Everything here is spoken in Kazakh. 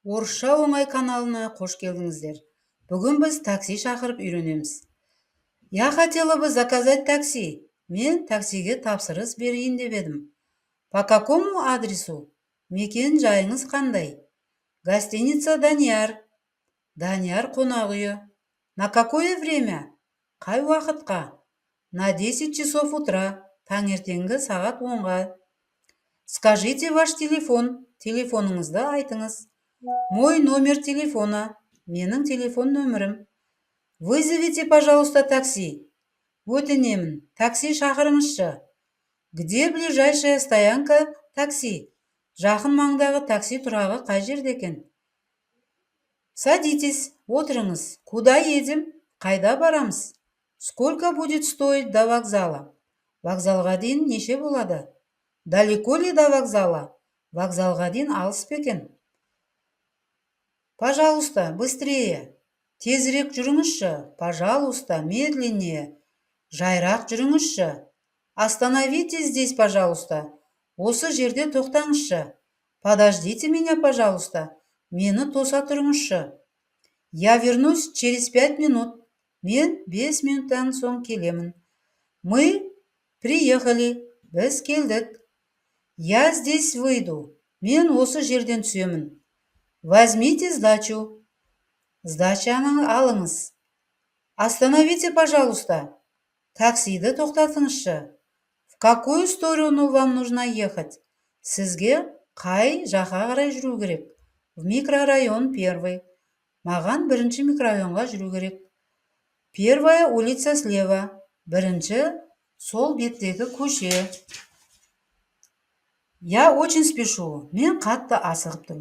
Орысша оңай каналына қош келдіңіздер. Бүгін біз такси шақырып үйренеміз. Я хотела бы заказать такси. Мен таксиге тапсырыс берейін деп едім. По какому адресу? Мекен жайыңыз қандай? Гостиница Данияр. Данияр қонақ үйі. На какое время? Қай уақытқа? На 10 часов утра. Таңертеңгі сағат 10-ға. Скажите ваш телефон. Телефоныңызды айтыңыз. Мой номер телефона. Менің телефон нөмірім. Вызовите, пожалуйста, такси. Өтінемін, такси шақырыңызшы. Где ближайшая стоянка такси? Жақын маңдағы такси тұрағы қай жерде екен? Садитесь, отырыңыз. Куда едем? Қайда барамыз? Сколько будет стоить до вокзала? Вокзалға дейін неше болады? Далеко ли до вокзала? Вокзалға дейін алыс па екен? Пожалуйста, быстрее. Тезірек жүріңізші. Пожалуйста, медленнее. Жайрақ жүріңізші. Остановитесь здесь, пожалуйста. Осы жерде тоқтаңызшы. Подождите меня, пожалуйста. Мені тоса тұрыңызшы. Я вернусь через 5 минут. Мен 5 минуттан соң келемін. Мы приехали. Біз келдік. Я здесь выйду. Мен осы жерден түсемін. Возьмите сдачу. Сдачаны алыңыз. Остановите, пожалуйста. Таксиді тоқтатыңызшы. В какую сторону вам нужно ехать? Сізге қай жаққа қарай жүру керек? В микрорайон 1. Маған 1-ші микрорайонға жүру керек. Первая улица слева. 1-ші сол беттегі көше. Я очень спешу. Мен қатты асығып тұрмын.